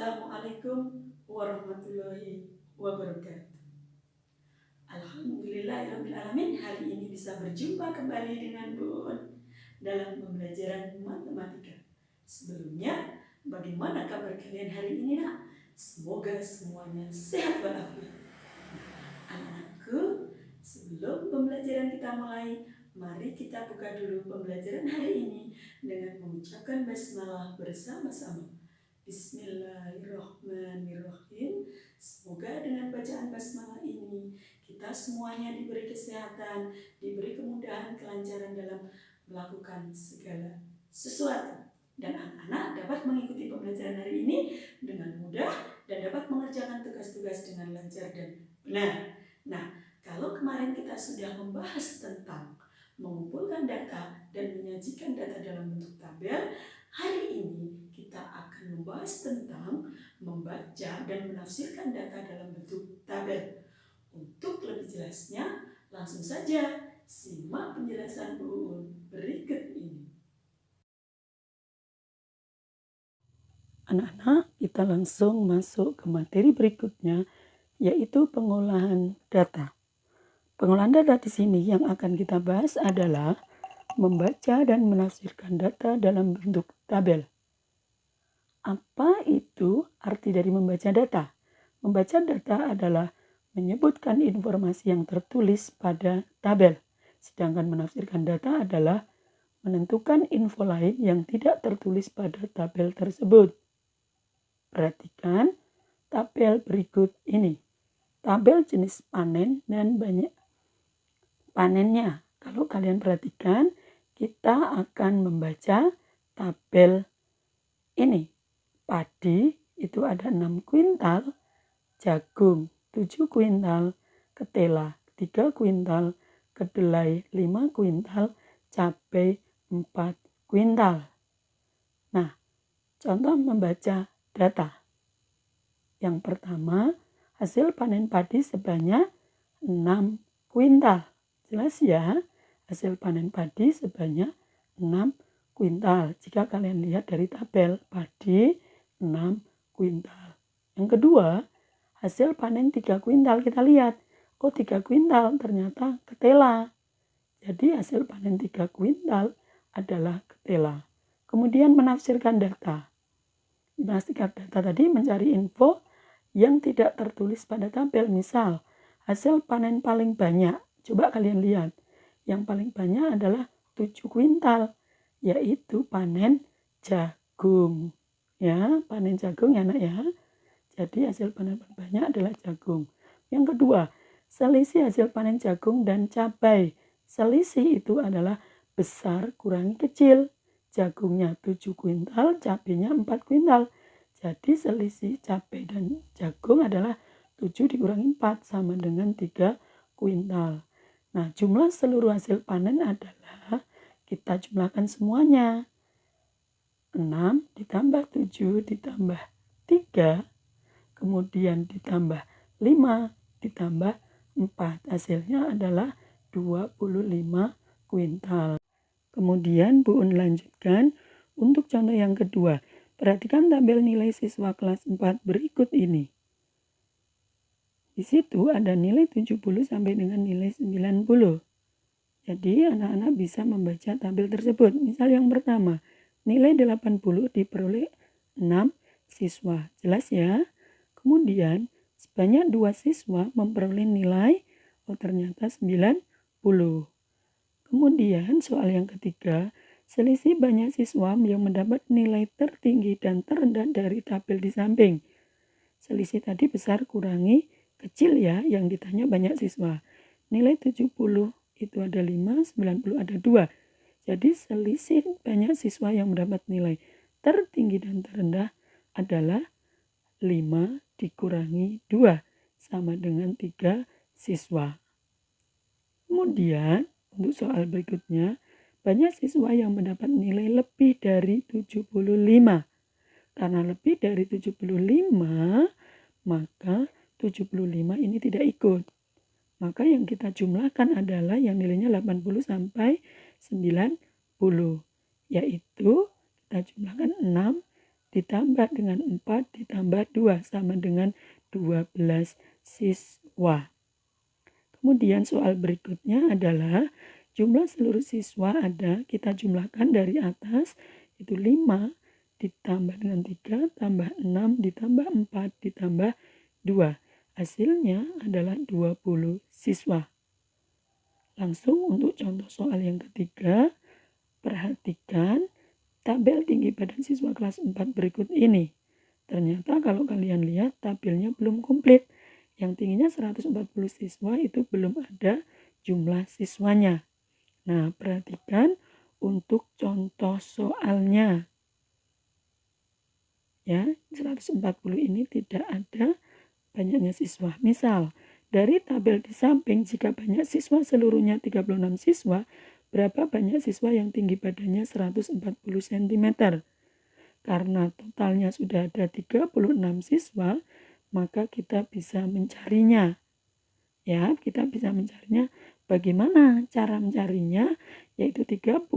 Assalamualaikum warahmatullahi wabarakatuh. Alhamdulillahirrahmanirrahim. Hari ini bisa berjumpa kembali dengan Bun dalam pembelajaran matematika. Sebelumnya, bagaimana kabar kalian hari ini, nak? Semoga semuanya sehat walafiat. Anak-anakku, sebelum pembelajaran kita mulai, mari kita buka dulu pembelajaran hari ini dengan mengucapkan basmalah bersama-sama. Bismillahirrahmanirrahim. Semoga dengan bacaan basmalah ini kita semuanya diberi kesehatan, diberi kemudahan, kelancaran dalam melakukan segala sesuatu. Dan anak-anak dapat mengikuti pembelajaran hari ini dengan mudah dan dapat mengerjakan tugas-tugas dengan lancar dan benar. Nah, kalau kemarin kita sudah membahas tentang mengumpulkan data dan menyajikan data dalam bentuk tabel, hari ini kita akan membahas tentang membaca dan menafsirkan data dalam bentuk tabel. Untuk lebih jelasnya, langsung saja simak penjelasan Bu Uun berikut ini. Anak-anak, kita langsung masuk ke materi berikutnya, yaitu pengolahan data. Pengolahan data di sini yang akan kita bahas adalah membaca dan menafsirkan data dalam bentuk tabel. Apa itu arti dari membaca data? Membaca data adalah menyebutkan informasi yang tertulis pada tabel. Sedangkan menafsirkan data adalah menentukan info lain yang tidak tertulis pada tabel tersebut. Perhatikan tabel berikut ini. Tabel jenis panen dan banyak panennya. Kalau kalian perhatikan, kita akan membaca tabel ini. Padi itu ada 6 kuintal, jagung 7 kuintal, ketela 3 kuintal, kedelai 5 kuintal, cabai 4 kuintal. Nah, contoh membaca data. Yang pertama, hasil panen padi sebanyak 6 kuintal. Jelas ya, hasil panen padi sebanyak 6 kuintal. Jika kalian lihat dari tabel, padi 6 kuintal. Yang kedua, hasil panen 3 kuintal. Kita lihat, 3 kuintal ternyata ketela. Jadi hasil panen 3 kuintal adalah ketela. Kemudian menafsirkan data. Menafsirkan data tadi mencari info yang tidak tertulis pada tabel. Misal, hasil panen paling banyak. Coba kalian lihat. Yang paling banyak adalah 7 kuintal. Yaitu panen jagung. Ya, panen jagung ya nak ya. Jadi hasil panen paling banyak adalah jagung. Yang kedua, selisih hasil panen jagung dan cabai. Selisih itu adalah besar kurangi kecil. Jagungnya 7 kuintal, cabainya 4 kuintal. Jadi selisih cabai dan jagung adalah 7 dikurangi 4 sama dengan 3 kuintal. Nah, jumlah seluruh hasil panen adalah kita jumlahkan semuanya. 6 ditambah 7 ditambah 3, kemudian ditambah 5 ditambah 4. Hasilnya adalah 25 kuintal. Kemudian Bu Un lanjutkan untuk contoh yang kedua. Perhatikan tabel nilai siswa kelas 4 berikut ini. Di situ ada nilai 70 sampai dengan nilai 90. Jadi anak-anak bisa membaca tabel tersebut. Misal yang pertama, nilai 80 diperoleh 6 siswa. Jelas ya? Kemudian sebanyak 2 siswa memperoleh nilai ternyata 90. Kemudian soal yang ketiga, selisih banyak siswa yang mendapat nilai tertinggi dan terendah dari tabel di samping. Selisih tadi besar kurangi kecil ya, yang ditanya banyak siswa. Nilai 70 itu ada 5, 90 ada 2. Jadi selisih banyak siswa yang mendapat nilai tertinggi dan terendah adalah 5 dikurangi 2 sama dengan 3 siswa. Kemudian untuk soal berikutnya, banyak siswa yang mendapat nilai lebih dari 75. Karena lebih dari 75, maka 75 ini tidak ikut. Maka yang kita jumlahkan adalah yang nilainya 80 sampai 90. Yaitu kita jumlahkan 6 ditambah dengan 4 ditambah 2 sama dengan 12 siswa. Kemudian soal berikutnya adalah jumlah seluruh siswa ada, kita jumlahkan dari atas, itu 5 ditambah dengan 3 tambah 6 ditambah 4 ditambah 2. Hasilnya adalah 20 siswa. Langsung untuk contoh soal yang ketiga, perhatikan tabel tinggi badan siswa kelas 4 berikut ini. Ternyata kalau kalian lihat tabelnya belum komplit. Yang tingginya 140 siswa itu belum ada jumlah siswanya. Nah, perhatikan untuk contoh soalnya. Ya, 140 ini tidak ada banyaknya siswa. Misal, dari tabel di samping jika banyak siswa seluruhnya 36 siswa, berapa banyak siswa yang tinggi badannya 140 cm? Karena totalnya sudah ada 36 siswa, maka kita bisa mencarinya. Ya, kita bisa mencarinya. Bagaimana cara mencarinya? Yaitu 36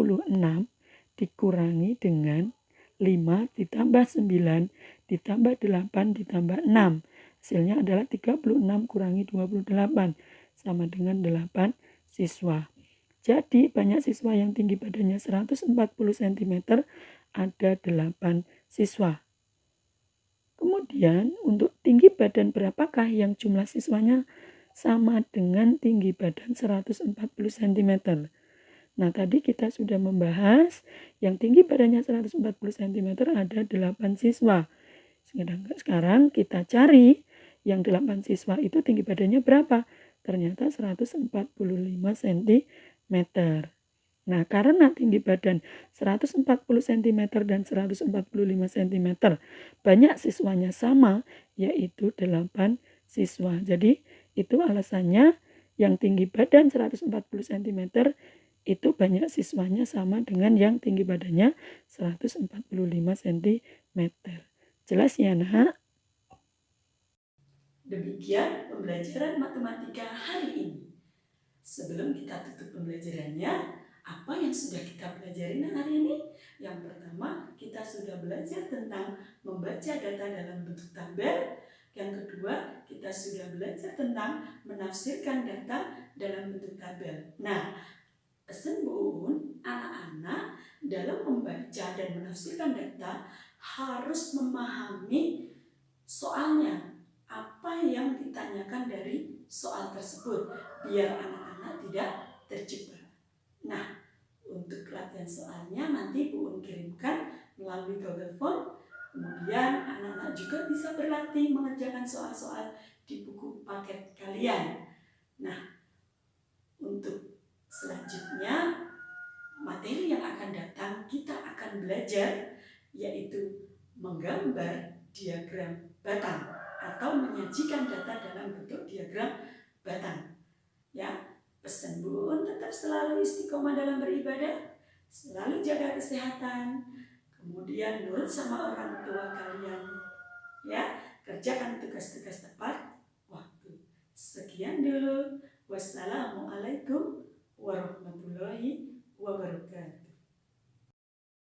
dikurangi dengan 5 ditambah 9 ditambah 8 ditambah 6. Hasilnya adalah 36 kurangi 28 sama dengan 8 siswa. Jadi banyak siswa yang tinggi badannya 140 cm ada 8 siswa. Kemudian untuk tinggi badan berapakah yang jumlah siswanya sama dengan tinggi badan 140 cm. Nah, tadi kita sudah membahas yang tinggi badannya 140 cm ada 8 siswa. Sekarang kita cari yang 8 siswa itu tinggi badannya berapa? Ternyata 145 cm. Nah, karena tinggi badan 140 cm dan 145 cm, banyak siswanya sama, yaitu 8 siswa. Jadi, itu alasannya yang tinggi badan 140 cm itu banyak siswanya sama dengan yang tinggi badannya 145 cm. Jelas ya, Nak? Demikian pembelajaran matematika hari ini. Sebelum kita tutup pembelajarannya, apa yang sudah kita pelajari hari ini? Yang pertama, kita sudah belajar tentang membaca data dalam bentuk tabel. Yang kedua, kita sudah belajar tentang menafsirkan data dalam bentuk tabel. Nah, pesan Bu Un, anak-anak dalam membaca dan menafsirkan data harus memahami soalnya. Apa yang ditanyakan dari soal tersebut, biar anak-anak tidak terjebak. Nah, untuk latihan soalnya nanti Bu Un kirimkan melalui Google Form. Kemudian anak-anak juga bisa berlatih mengerjakan soal-soal di buku paket kalian. Nah, untuk selanjutnya materi yang akan datang kita akan belajar yaitu menggambar diagram batang atau menyajikan data dalam bentuk diagram batang. Ya, pesan Bu Un tetap selalu istiqomah dalam beribadah, selalu jaga kesehatan, kemudian nurut sama orang tua kalian. Ya, kerjakan tugas-tugas tepat waktu. Sekian dulu. Wassalamualaikum warahmatullahi wabarakatuh.